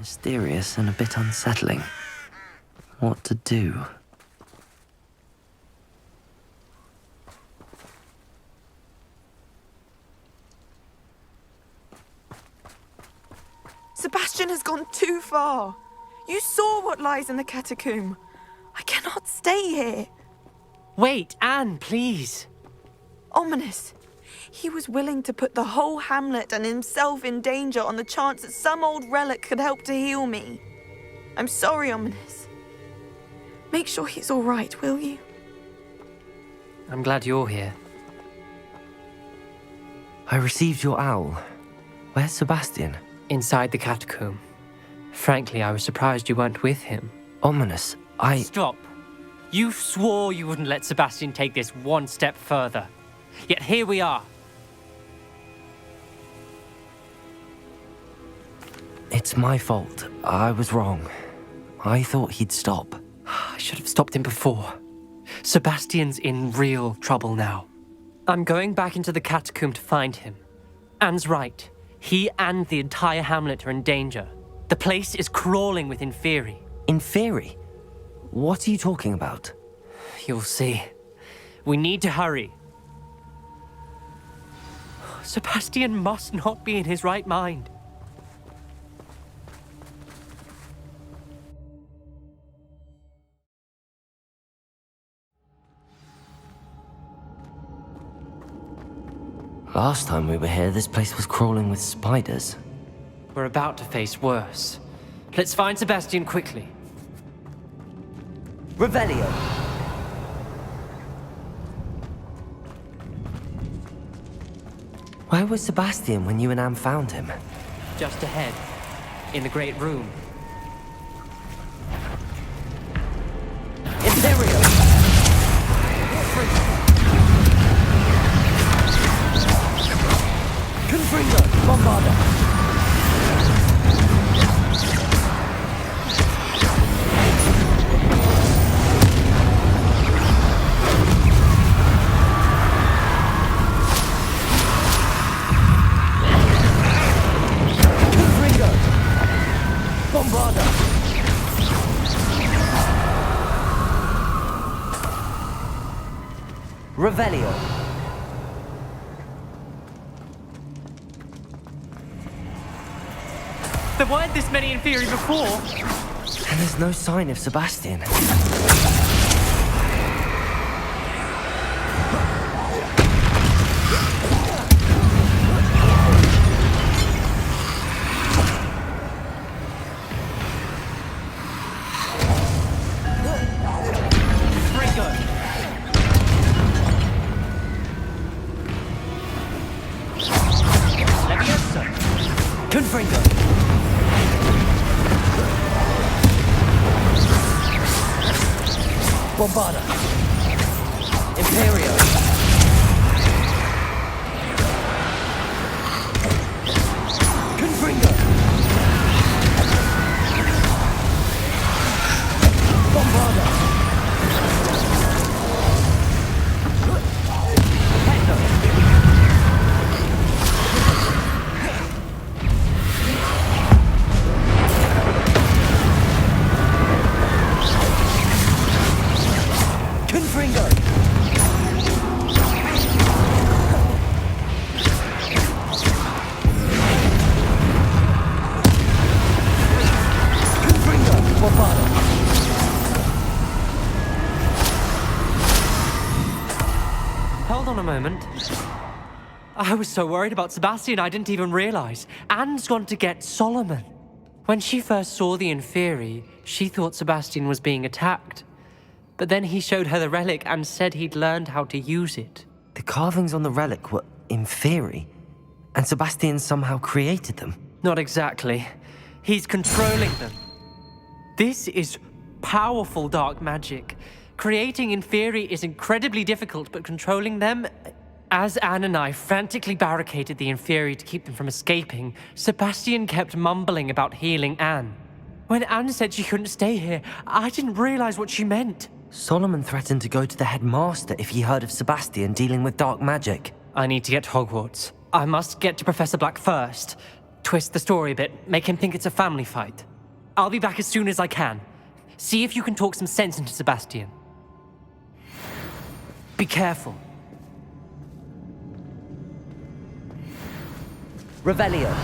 Mysterious and a bit unsettling. What to do? Sebastian has gone too far. You saw what lies in the catacomb. I cannot stay here. Wait, Anne, please. Ominous. He was willing to put the whole hamlet and himself in danger on the chance that some old relic could help to heal me. I'm sorry, Ominous. Make sure he's all right, will you? I'm glad you're here. I received your owl. Where's Sebastian? Inside the catacomb. Frankly, I was surprised you weren't with him. Ominous, Stop. You swore you wouldn't let Sebastian take this one step further. Yet here we are. It's my fault. I was wrong. I thought he'd stop. I should have stopped him before. Sebastian's in real trouble now. I'm going back into the catacomb to find him. Anne's right. He and the entire hamlet are in danger. The place is crawling with Inferi. Inferi? What are you talking about? You'll see. We need to hurry. Sebastian must not be in his right mind. Last time we were here, this place was crawling with spiders. We're about to face worse. Let's find Sebastian quickly. Revelio! Where was Sebastian when you and Anne found him? Just ahead, in the great room. Imperio! Confringo! Bombarda! Revelio. There weren't this many Inferi before. And there's no sign of Sebastian. Confringo! Bombarda! Imperio! Confringo! Bombarda! Hold on a moment. I was so worried about Sebastian I didn't even realize. Anne's gone to get Solomon. When she first saw the Inferi, she thought Sebastian was being attacked. But then he showed her the relic and said he'd learned how to use it. The carvings on the relic were Inferi, and Sebastian somehow created them. Not exactly. He's controlling them. This is powerful dark magic. Creating Inferi is incredibly difficult, but controlling them... As Anne and I frantically barricaded the Inferi to keep them from escaping, Sebastian kept mumbling about healing Anne. When Anne said she couldn't stay here, I didn't realize what she meant. Solomon threatened to go to the headmaster if he heard of Sebastian dealing with dark magic. I need to get to Hogwarts. I must get to Professor Black first. Twist the story a bit, make him think it's a family fight. I'll be back as soon as I can. See if you can talk some sense into Sebastian. Be careful. Revelio.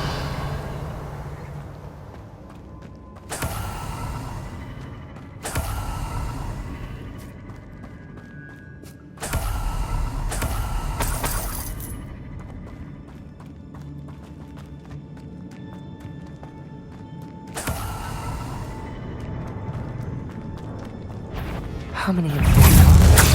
How many of these are there?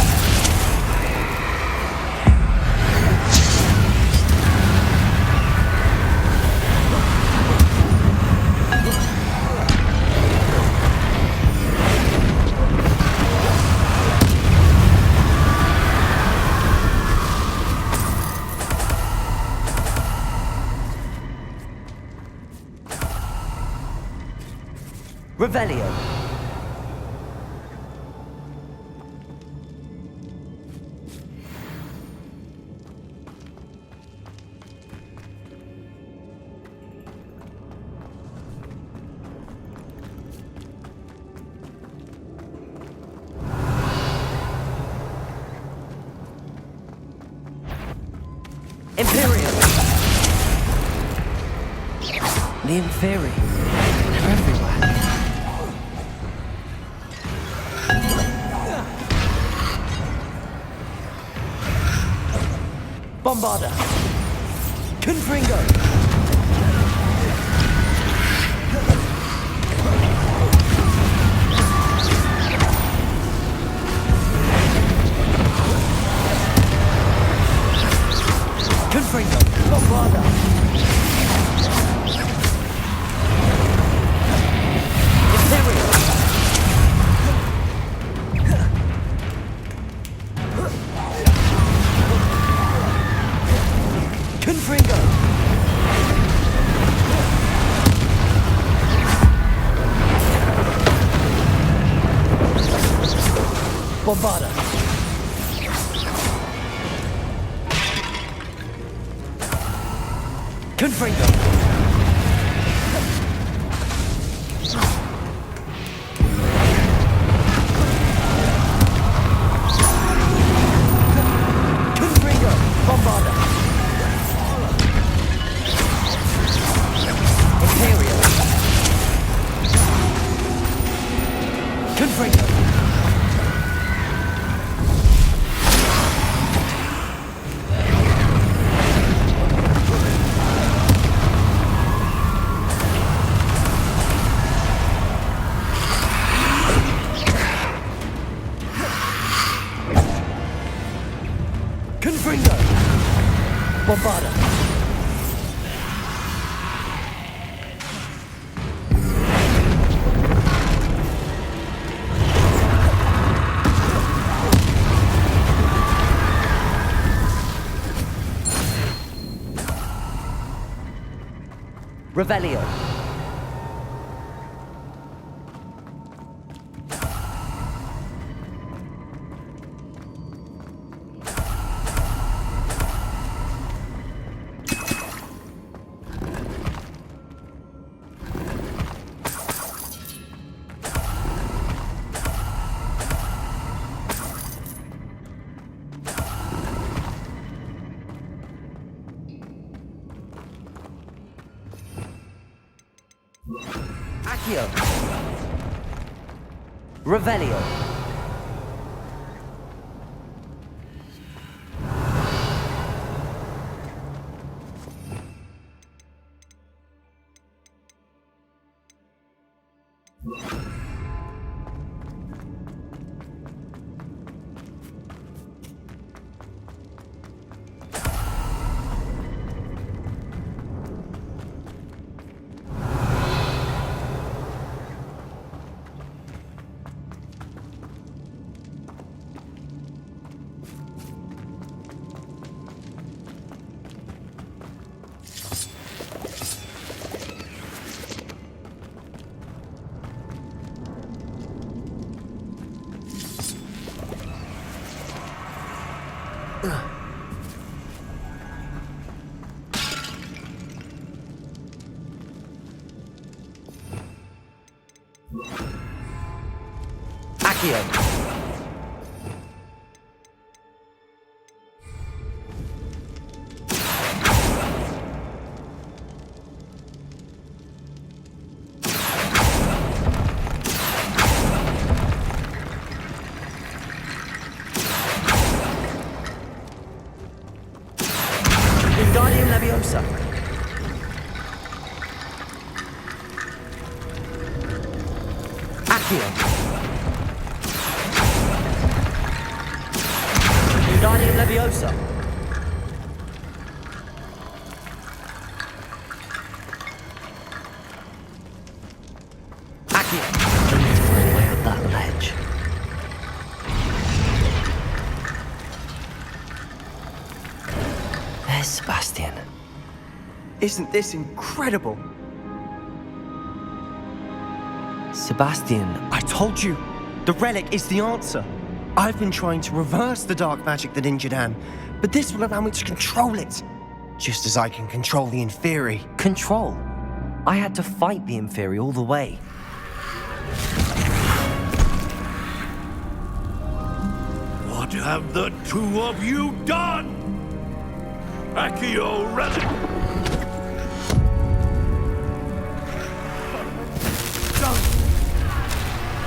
Revelio. Imperial. The Inferi. They're everywhere. Bombarda. Confringo. Confringo. Bombarda. Imperial. Confringo. Bombarda. Confringo. Confringo. Bombarda. Imperial. Confringo. Confringo. Bombarda. Revelio. Accio. Revelio. Accio. Wingardium Leviosa. Accio. Wingardium Leviosa. Accio. I need to find a way up that ledge. There's Sebastian. Isn't this incredible? Sebastian, I told you, the relic is the answer. I've been trying to reverse the dark magic that injured Anne, but this will allow me to control it. Just as I can control the Inferi. control. I had to fight the Inferi all the way. What have the two of you done? Accio Relic!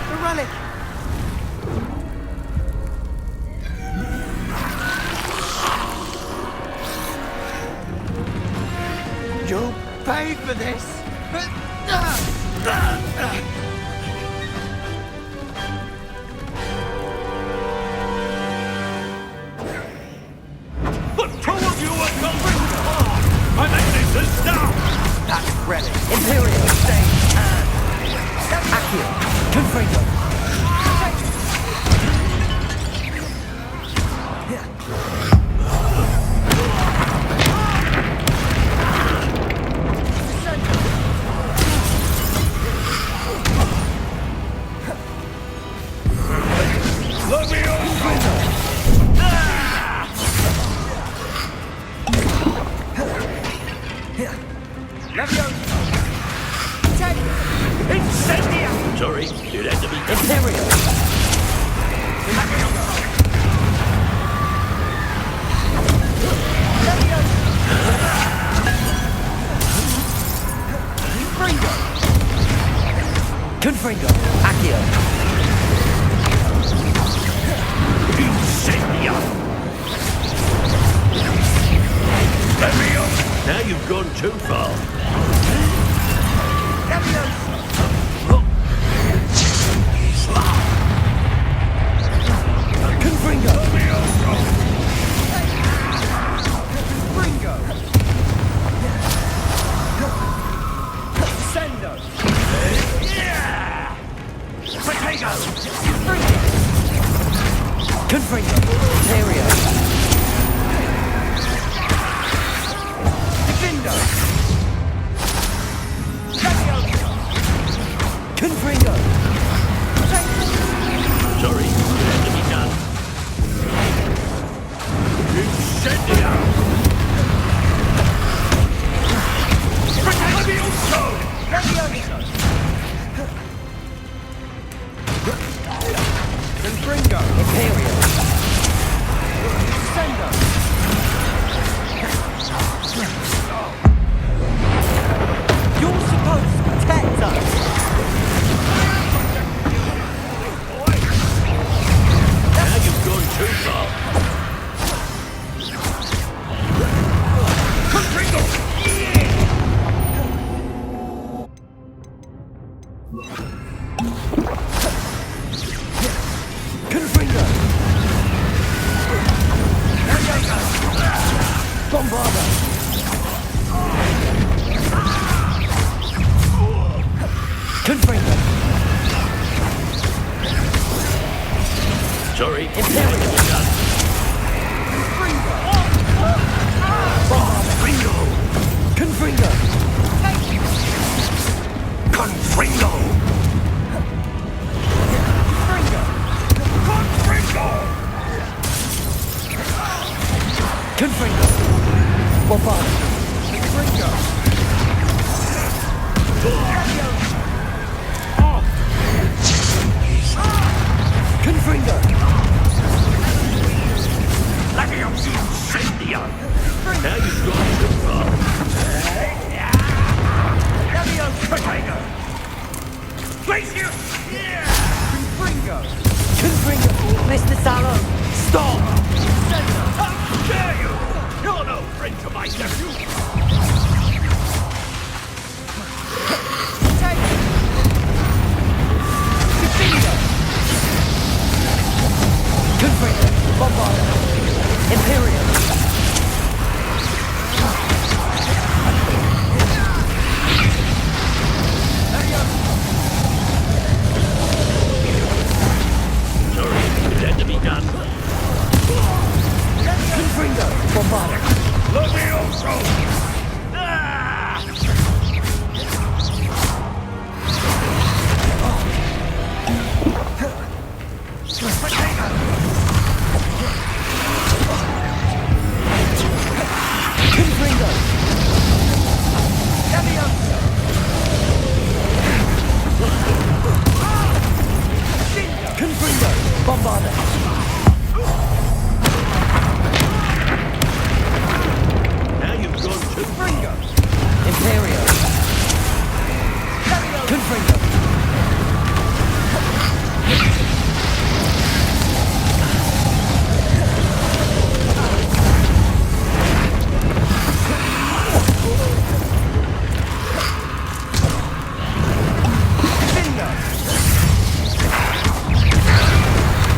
The relic! You'll pay for this! The two of you are going hard! I think this is down! That relic! Imperial, stay. Accio. Confringo. Sorry, it had to be done. Imperial. Confringo. Accio. Incendia! Now you've gone too far. Confringo. Confringo. Imperial. Confringo. Sorry, it had to be done. Incendia! Confringo! Imperial. You're supposed to protect us! Now you've gone too far. Confringo. Bombarda. Confringo. Sorry, Imperial. it had to be done. Confringo. Confringo! Confringo. Bombarda. Mr. Sallow, stop! How dare you! You're no friend to my nephew! Confringo, Bombarda, Imperium. Sorry, it had to be done. Confringo, Bombarda. Levioso! Ah! Confringo. Confringo, Bombarda. Now you've gone too far. Imperio. Confringo.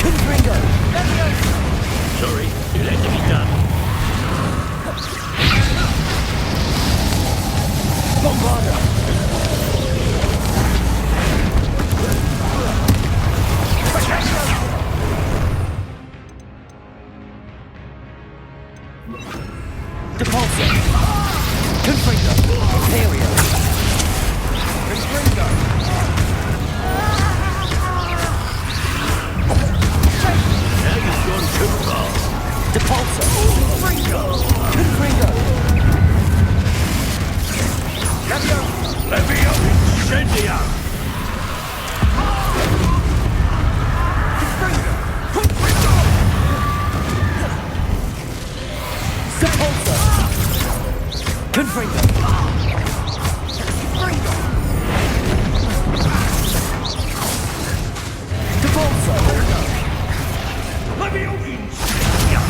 Confringo. Sorry, it had to be done. Bombarda. Depulso. Confringo. Imperio. Confringo. Now you've gone too far. Depulso. Confringo. Levio incendio! Depulso. Confringo. Depulso. Levio incendio!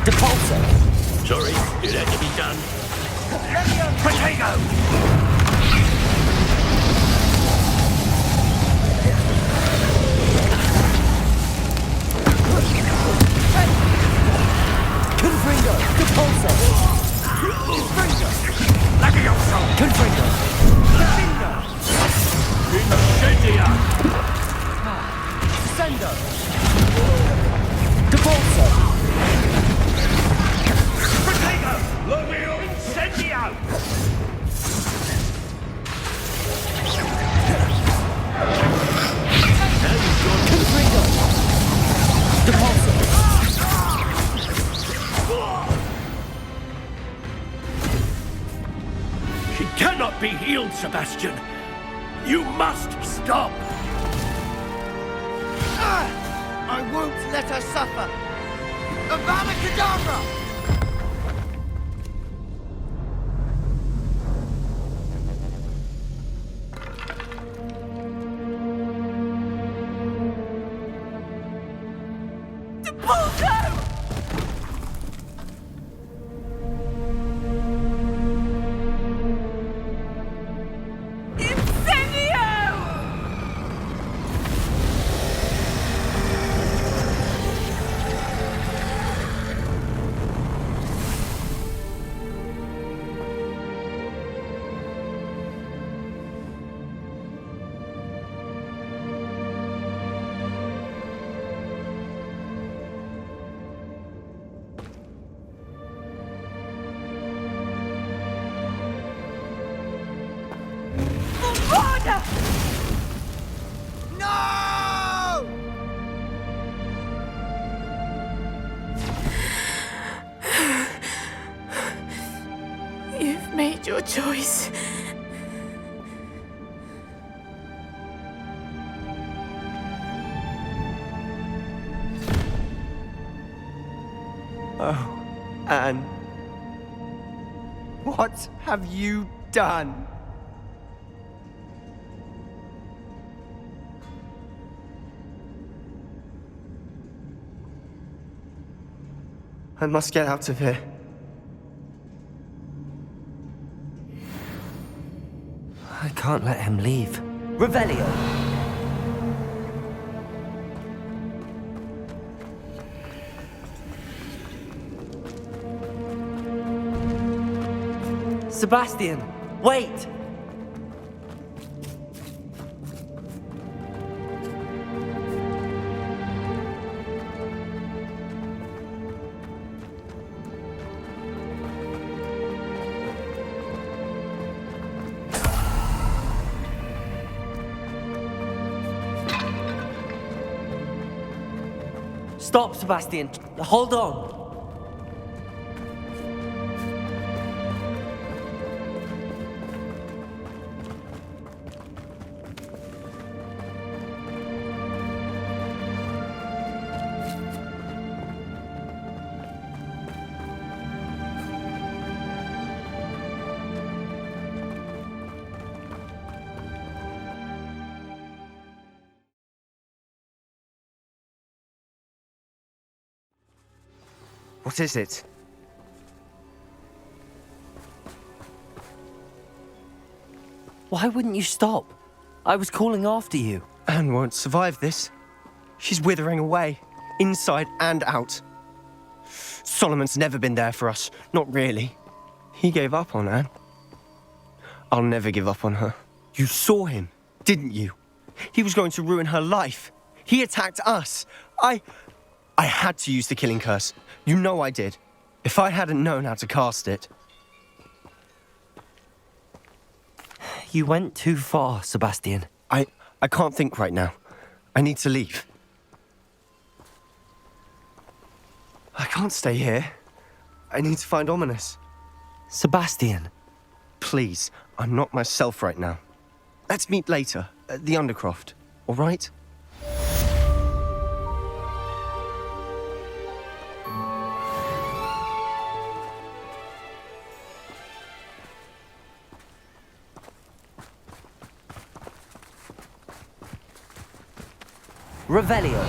Depulso. Sorry, it had to be done. Potato! Confringo. Depulso. Levioso! Confringo. Incendio! Sendo. Depulso. Potato! Levio incendio! Now you've gone Confringo. Depulso. She cannot be healed, Sebastian. You must stop. I won't let her suffer! Avada Kedavra! No! You've made your choice. Oh, Anne. What have you done? I must get out of here. I can't let him leave. Revelio! Sebastian, wait! Stop, Sebastian. Hold on. What is it? Why wouldn't you stop? I was calling after you. Anne won't survive this. She's withering away, inside and out. Solomon's never been there for us, not really. He gave up on Anne. I'll never give up on her. You saw him, didn't you? He was going to ruin her life. He attacked us. I had to use the killing curse. You know I did. If I hadn't known how to cast it. You went too far, Sebastian. I can't think right now. I need to leave. I can't stay here. I need to find Ominous. Sebastian. Please, I'm not myself right now. Let's meet later at the Undercroft, all right? Revelio.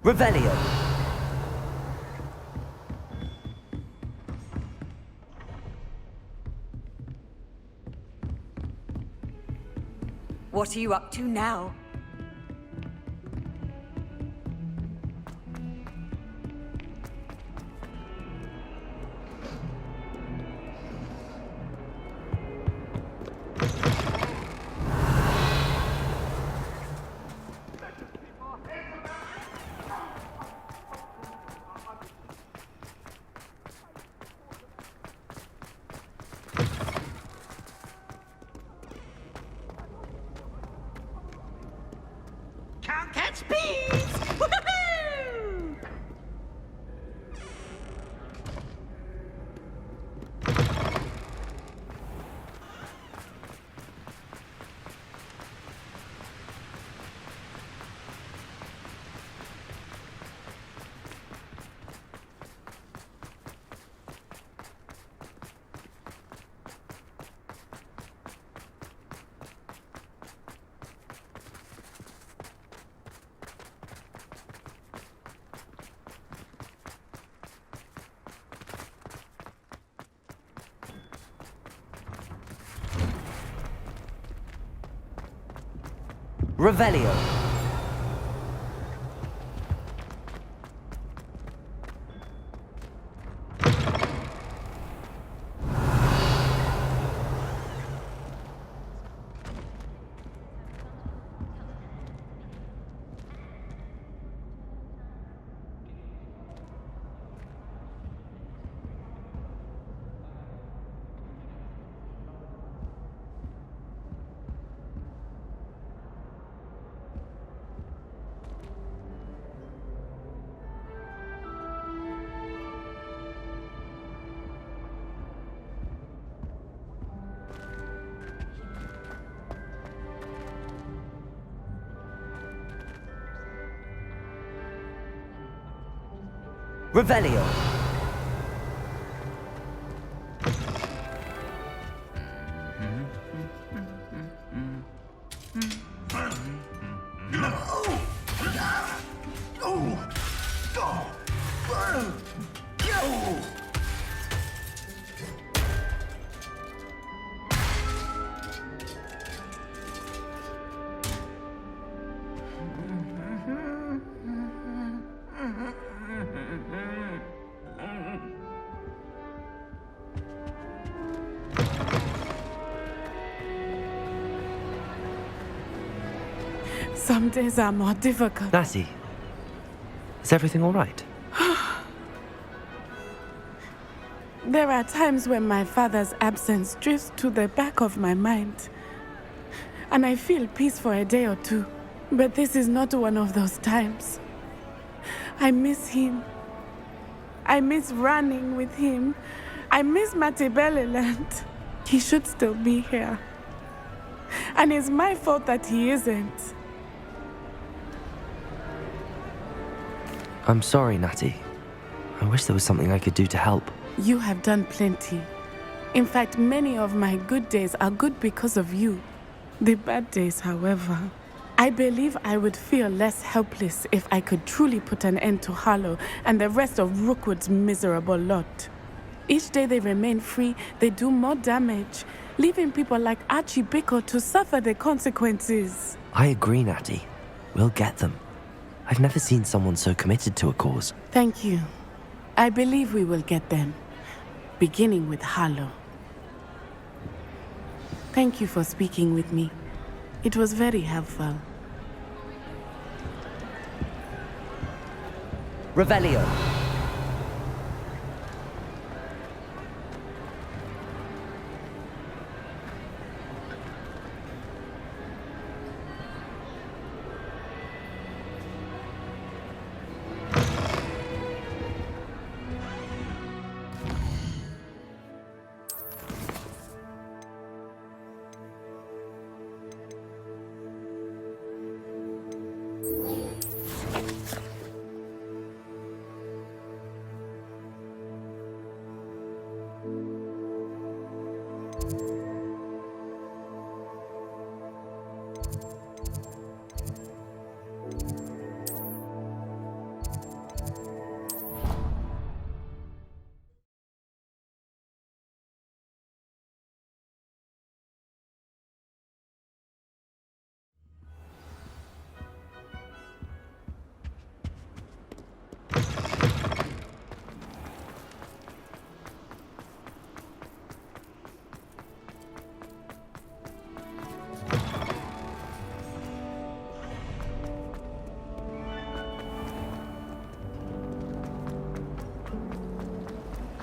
Revelio. What are you up to now? Can't catch bees! Woohoo! Revelio. Revelio. Some days are more difficult. Natty, is everything all right? There are times when my father's absence drifts to the back of my mind, and I feel peace for a day or two. But this is not one of those times. I miss him. I miss running with him. I miss Matebeleland. He should still be here. And it's my fault that he isn't. I'm sorry, Natty. I wish there was something I could do to help. You have done plenty. In fact, many of my good days are good because of you. The bad days, however, I believe I would feel less helpless if I could truly put an end to Harlow and the rest of Rookwood's miserable lot. Each day they remain free, they do more damage, leaving people like Archie Bickle to suffer the consequences. I agree, Natty. We'll get them. I've never seen someone so committed to a cause. Thank you. I believe we will get them, beginning with Harlow. Thank you for speaking with me. It was very helpful. Revelio.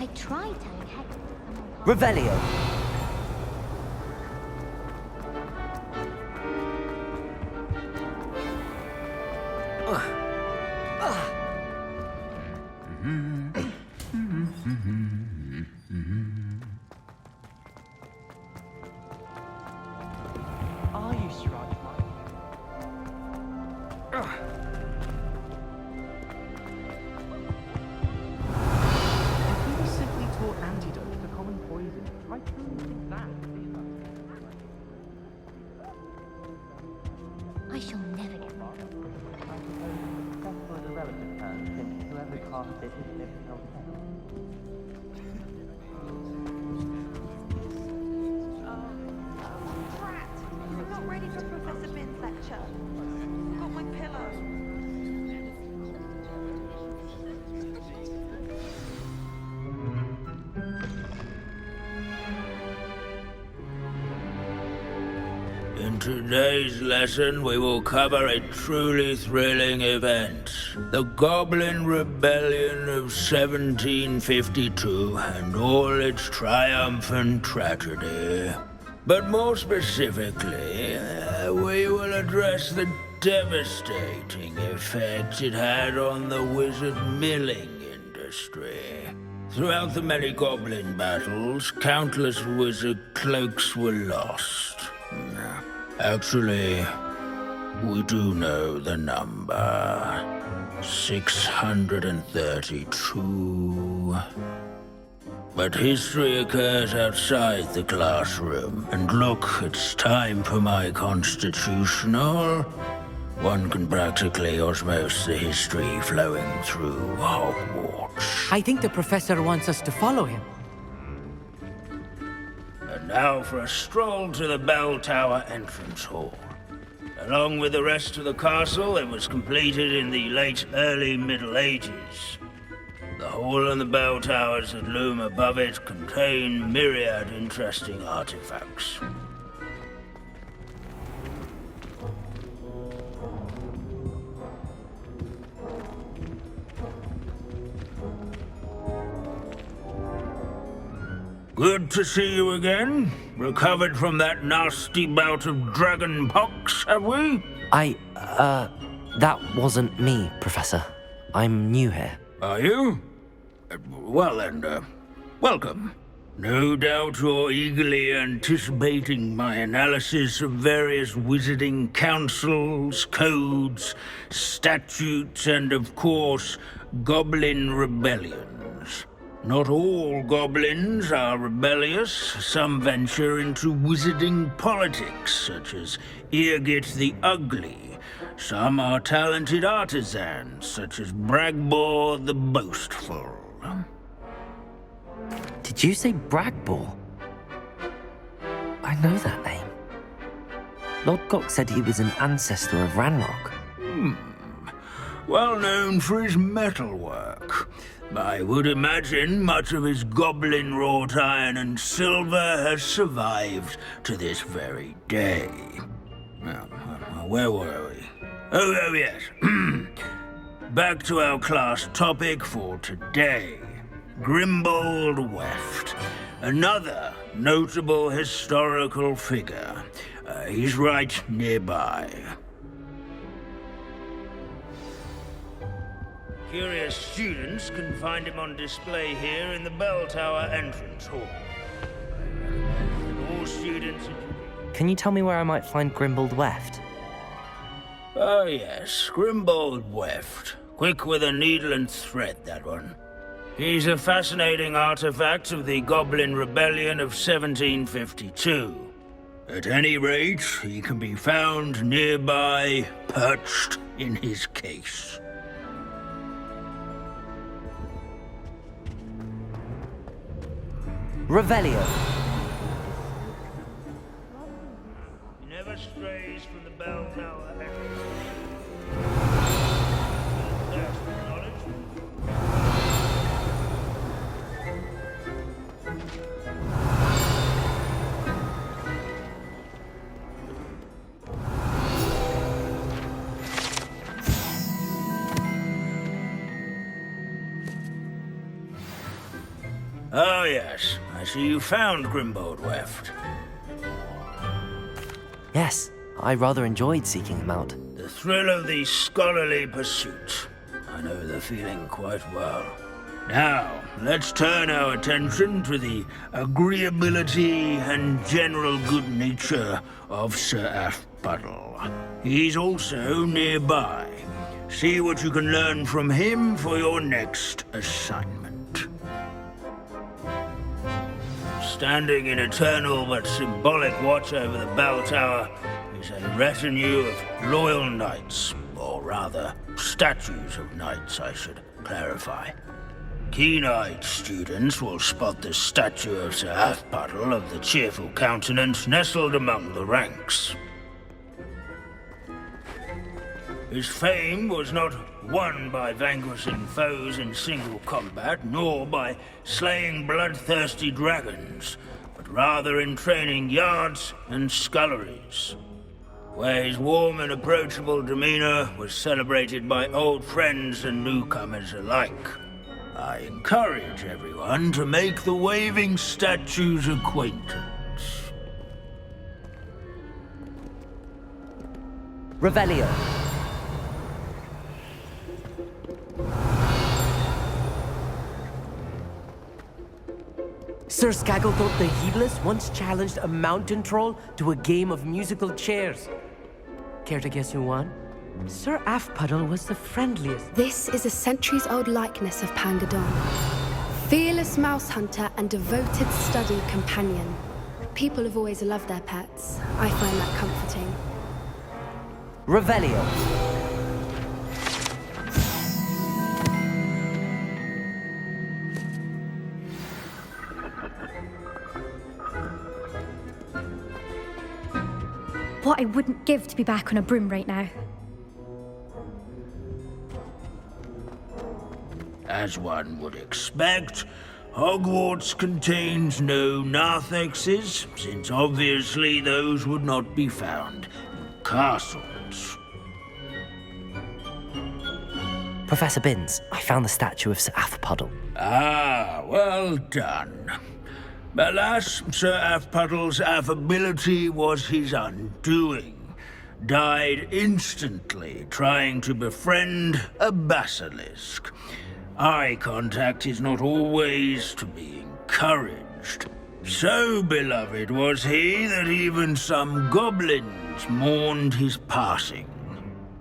I tried telling Hector to come on. Revelio. Are you struck? If we simply taught antidote to common poison, I truly think that would be enough. I shall never get rid of them. I suppose successful as a relative can, since whoever cast it is living elsewhere. Drat! I'm not ready for Professor Bin's lecture. Got my pillow. In today's lesson, we will cover a truly thrilling event. The Goblin Rebellion of 1752 and all its triumphant tragedy. But more specifically, we will address the devastating effect it had on the wizard milling industry. Throughout the many goblin battles, countless wizard cloaks were lost. Actually, we do know the number. 632. But history occurs outside the classroom. And look, it's time for my constitutional. One can practically osmose the history flowing through Hogwarts. I think the professor wants us to follow him. And now for a stroll to the bell tower entrance hall. Along with the rest of the castle, it was completed in the late early Middle Ages. The hall and the bell towers that loom above it contain myriad interesting artifacts. Good to see you again. Recovered from that nasty bout of dragon pox, have we? That wasn't me, Professor. I'm new here. Are you? Well then, welcome. No doubt you're eagerly anticipating my analysis of various wizarding councils, codes, statutes, and of course, goblin rebellions. Not all goblins are rebellious. Some venture into wizarding politics, such as Irgit the Ugly. Some are talented artisans, such as Bragbor the Boastful. Did you say Bragbor? I know that name. Lord Gok said he was an ancestor of Ranrock. Well known for his metalwork. I would imagine much of his goblin wrought iron and silver has survived to this very day. Now, where were we? Oh yes. Back to our class topic for today. Grimbold Weft. Another notable historical figure. He's right nearby. Curious students can find him on display here in the bell tower entrance hall. All students... Can you tell me where I might find Grimbold Weft? Oh yes, Grimbold Weft. Quick with a needle and thread, that one. He's a fascinating artifact of the Goblin Rebellion of 1752. At any rate, he can be found nearby, perched in his case. Revelio. He never strays from the bell tower entrance. There's the knowledge. Oh yes, I see you found Grimbold Weft. Yes, I rather enjoyed seeking him out. The thrill of the scholarly pursuit. I know the feeling quite well. Now, let's turn our attention to the agreeability and general good nature of Sir Aphpuddle. He's also nearby. See what you can learn from him for your next assignment. Standing in eternal but symbolic watch over the bell tower is a retinue of loyal knights, or rather, statues of knights, I should clarify. Keen-eyed students will spot the statue of Sir Aphpuddle of the Cheerful Countenance nestled among the ranks. His fame was not won by vanquishing foes in single combat, nor by slaying bloodthirsty dragons, but rather in training yards and sculleries, where his warm and approachable demeanor was celebrated by old friends and newcomers alike. I encourage everyone to make the waving statue's acquaintance. Revelio. Sir Skagglethorpe the Heedless once challenged a mountain troll to a game of musical chairs. Care to guess who won? Sir Afpuddle was the friendliest. This is a centuries-old likeness of Pangadon. Fearless mouse hunter and devoted study companion. People have always loved their pets. I find that comforting. Revelio. What I wouldn't give to be back on a broom right now. As one would expect, Hogwarts contains no narthexes, since obviously those would not be found in castles. Professor Binns, I found the statue of Sir Afpuddle. Ah, well done. Alas, Sir Afpuddle's affability was his undoing. Died instantly trying to befriend a basilisk. Eye contact is not always to be encouraged. So beloved was he that even some goblins mourned his passing.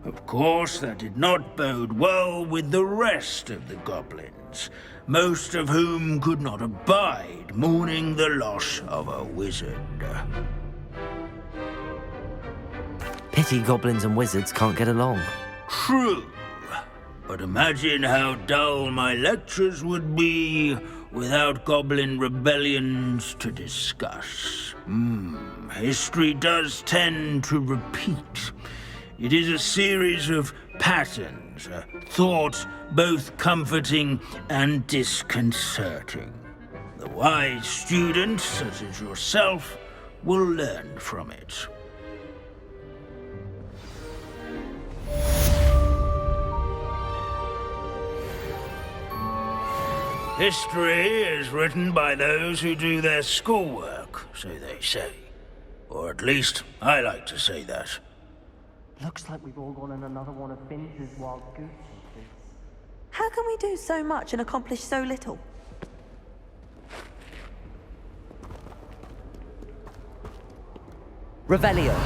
Of course, that did not bode well with the rest of the goblins, most of whom could not abide mourning the loss of a wizard. Pity goblins and wizards can't get along. True. But imagine how dull my lectures would be without goblin rebellions to discuss. History does tend to repeat. It is a series of patterns, a thought both comforting and disconcerting. The wise student, such as yourself, will learn from it. History is written by those who do their schoolwork, so they say. Or at least, I like to say that. Looks like we've all gone on another one of Binns' wild goose chases. How can we do so much and accomplish so little? Revelio.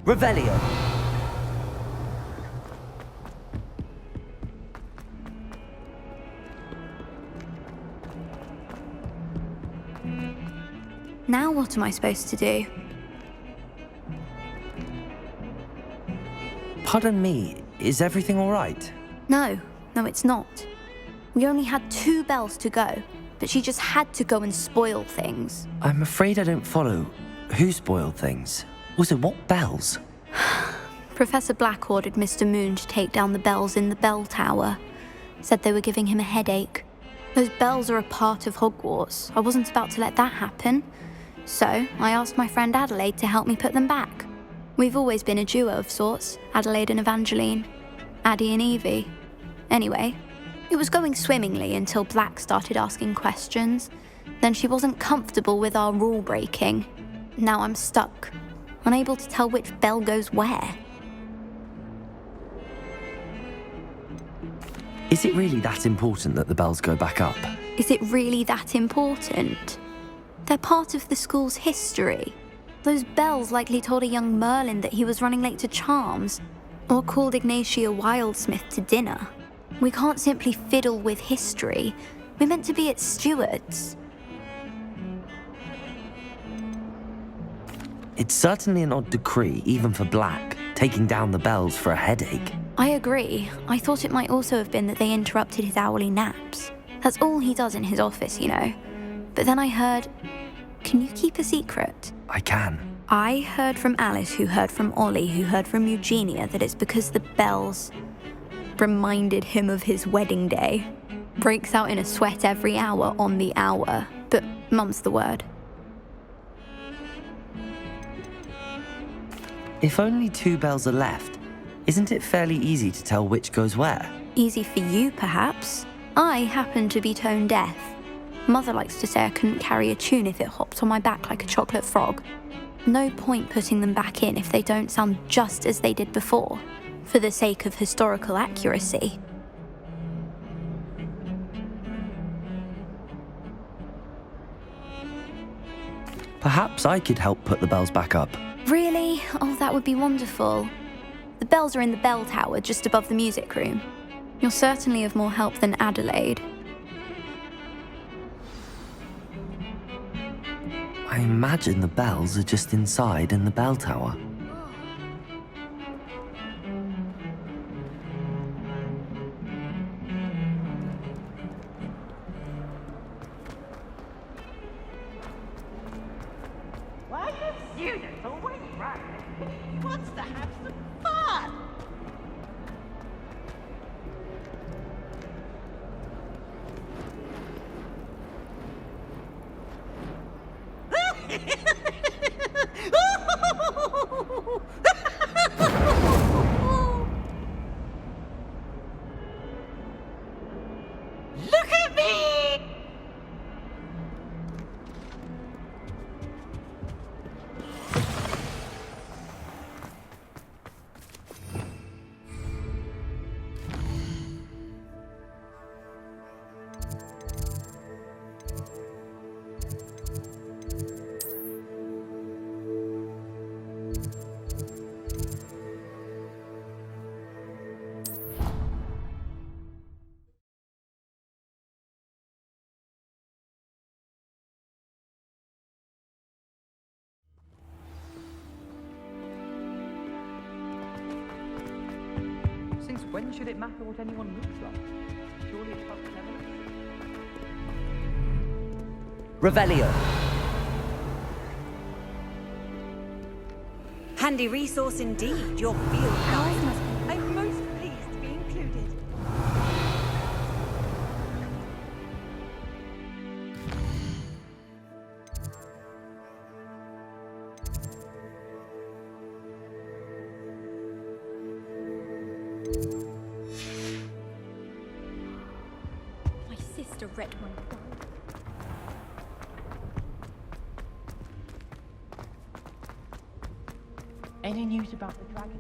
Revelio. Now what am I supposed to do? Pardon me, is everything all right? No, it's not. We only had 2 bells to go, but she just had to go and spoil things. I'm afraid I don't follow. Who spoiled things? Also, what bells? Professor Black ordered Mr. Moon to take down the bells in the bell tower. Said they were giving him a headache. Those bells are a part of Hogwarts. I wasn't about to let that happen. So I asked my friend Adelaide to help me put them back. We've always been a duo of sorts, Adelaide and Evangeline, Addie and Evie. Anyway, it was going swimmingly until Black started asking questions. Then she wasn't comfortable with our rule breaking. Now I'm stuck, unable to tell which bell goes where. Is it really that important that the bells go back up? Is it really that important? They're part of the school's history. Those bells likely told a young Merlin that he was running late to Charms, or called Ignatia Wildsmith to dinner. We can't simply fiddle with history. We're meant to be its stewards. It's certainly an odd decree, even for Black, taking down the bells for a headache. I agree. I thought it might also have been that they interrupted his hourly naps. That's all he does in his office, you know. But then I heard... Can you keep a secret? I can. I heard from Alice, who heard from Ollie, who heard from Eugenia, that it's because the bells reminded him of his wedding day. Breaks out in a sweat every hour on the hour, but mum's the word. If only 2 bells are left, isn't it fairly easy to tell which goes where? Easy for you, perhaps. I happen to be tone deaf. Mother likes to say I couldn't carry a tune if it hopped on my back like a chocolate frog. No point putting them back in if they don't sound just as they did before, for the sake of historical accuracy. Perhaps I could help put the bells back up. Really? Oh, that would be wonderful. The bells are in the bell tower just above the music room. You're certainly of more help than Adelaide. I imagine the bells are just inside in the bell tower. Why the students always run? He wants to have some fun. Look at me! Since when should it matter what anyone looks like? Surely it's past cleverness. Revelio. Handy resource indeed, your field guide. I'm most pleased to be included. My sister read one. Any news about the dragon?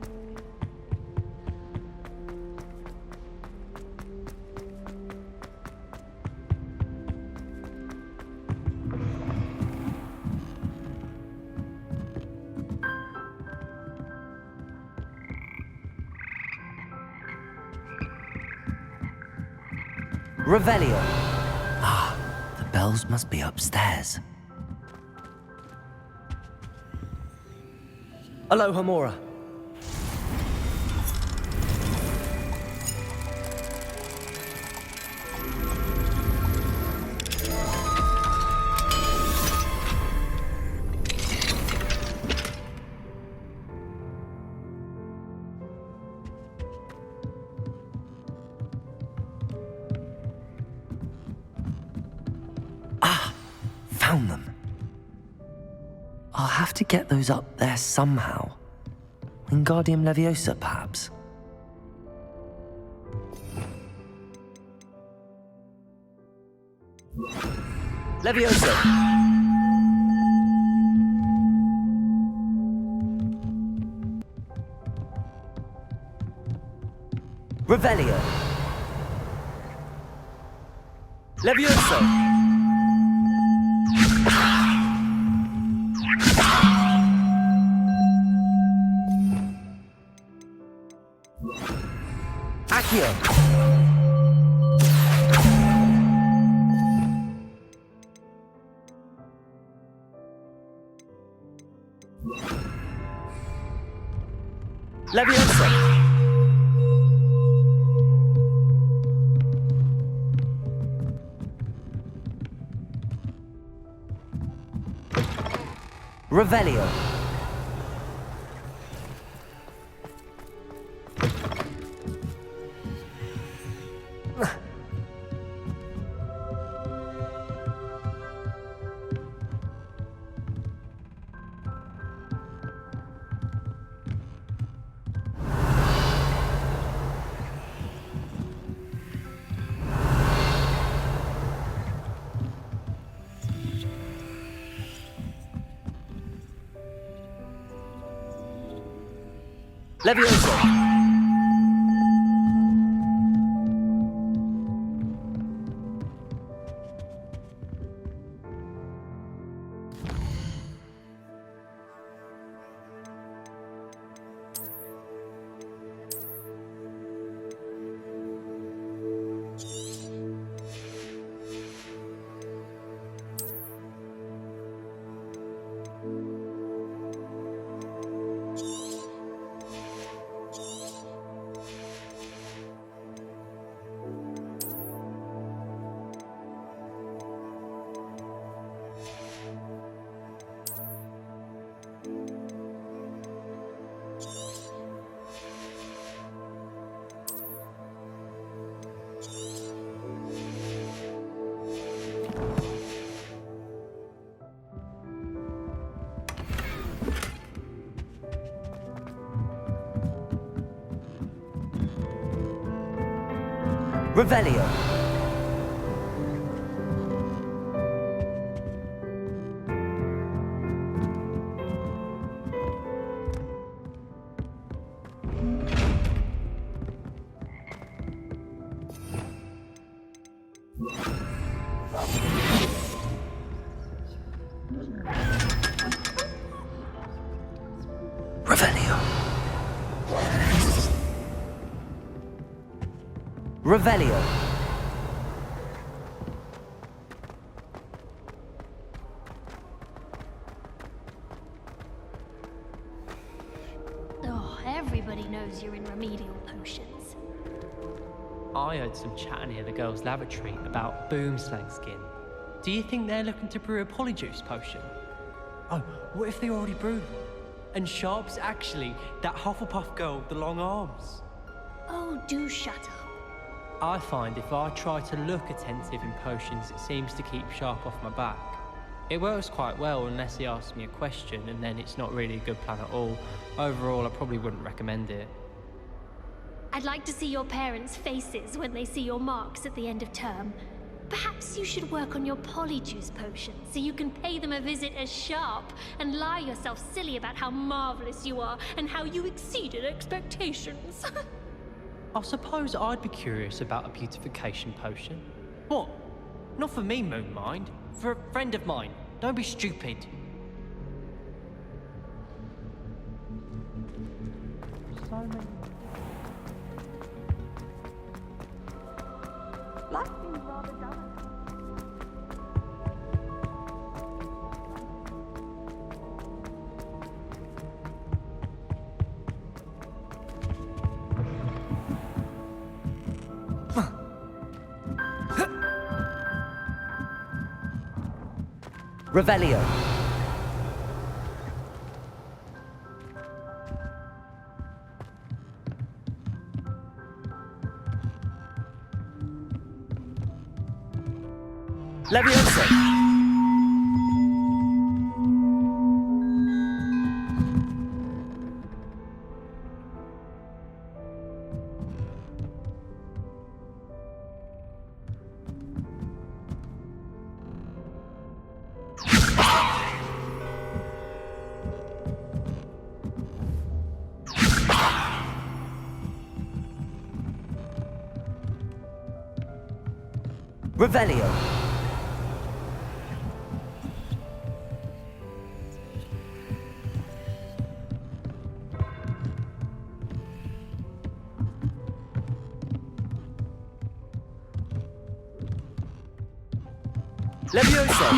Revelio. Ah, the bells must be upstairs. Aloha, Mora. Found them. I'll have to get those up there somehow. Wingardium Leviosa, perhaps? Leviosa! Revelio! Leviosa! Accio! Leviosa! Revelio! Leviosa! Revelio! Revelio. Revelio! Oh, everybody knows you're in remedial potions. I heard some chat near the girls' lavatory about boomslang skin. Do you think they're looking to brew a polyjuice potion? Oh, what if they already brewed one? And Sharp's actually that Hufflepuff girl with the long arms. Oh, do shut up. I find if I try to look attentive in potions, it seems to keep Sharp off my back. It works quite well unless he asks me a question, and then it's not really a good plan at all. Overall, I probably wouldn't recommend it. I'd like to see your parents' faces when they see your marks at the end of term. Perhaps you should work on your polyjuice potion so you can pay them a visit as Sharp and lie yourself silly about how marvelous you are and how you exceeded expectations. I suppose I'd be curious about a beautification potion. What? Not for me, Moonmind. For a friend of mine. Don't be stupid. So many. Life seems rather dull. Revelio! Leviosa! Revelio. Levioso.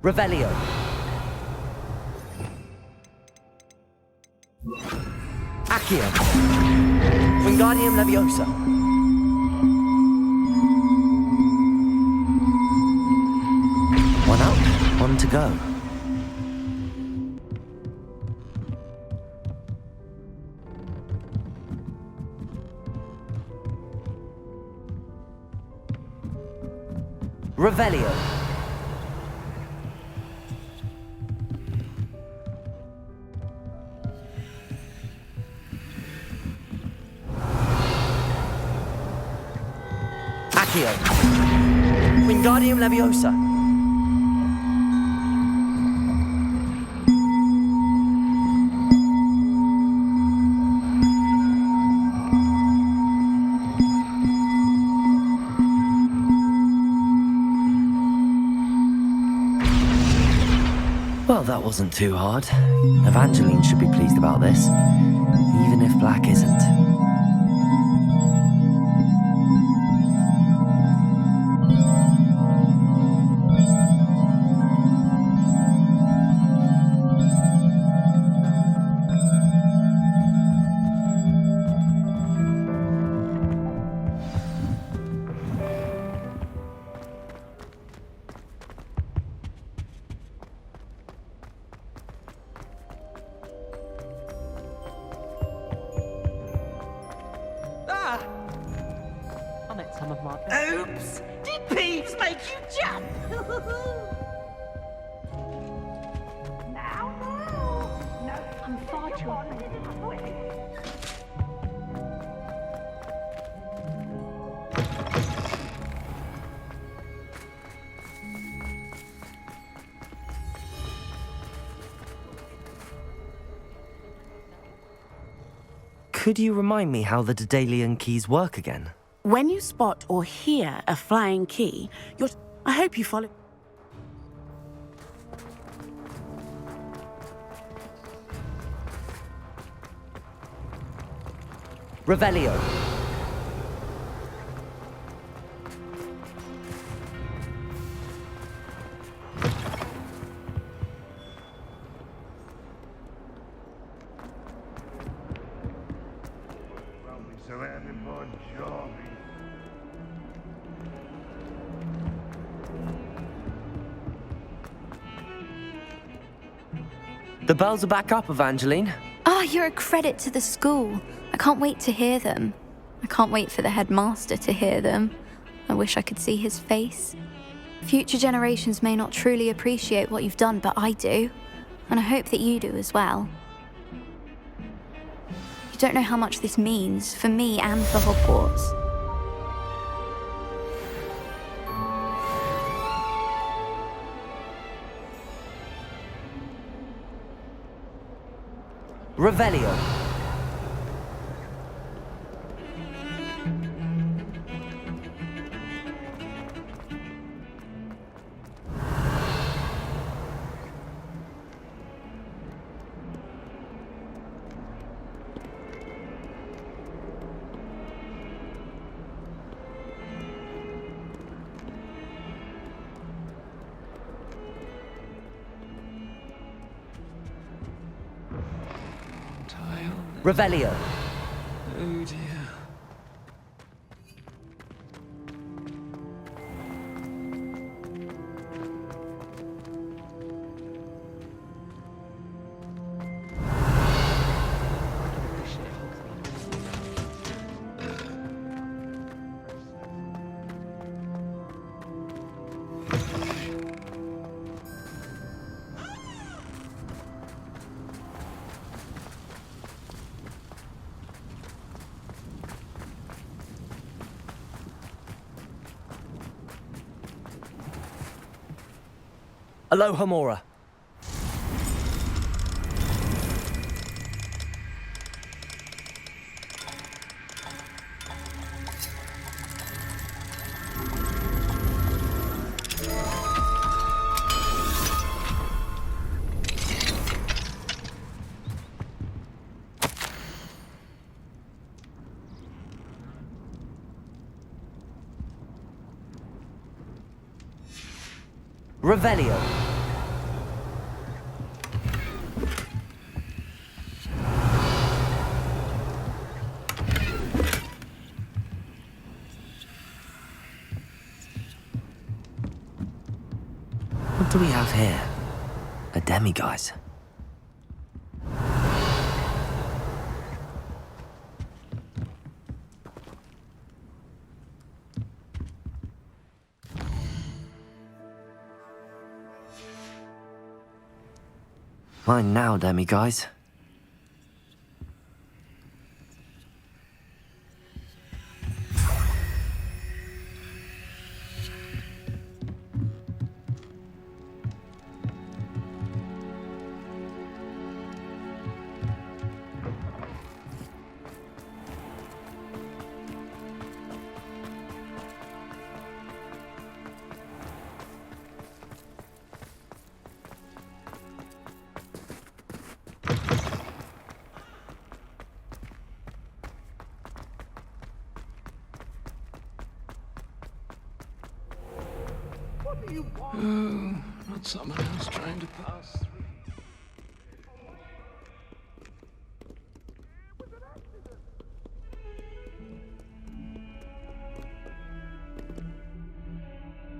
Revelio. Accio. Wingardium Leviosa. One up, one to go. Revelio. Accio. Wingardium Leviosa. Well, that wasn't too hard. Evangeline should be pleased about this, even if Black isn't. I met some of my Oops! Did Peeves make you jump? Now, no, I'm far too quick. Could you remind me how the Daedalian keys work again? When you spot or hear a flying key, you're... I hope you follow... Revelio. The bells are back up, Evangeline. Oh, you're a credit to the school. I can't wait to hear them. I can't wait for the headmaster to hear them. I wish I could see his face. Future generations may not truly appreciate what you've done, but I do. And I hope that you do as well. You don't know how much this means for me and for Hogwarts. Revelio. Revelio. Oh dear. Aloha Mora. Revelio. What do we have here? A demiguise. Mine now, demiguise. Oh, not someone else trying to pass through.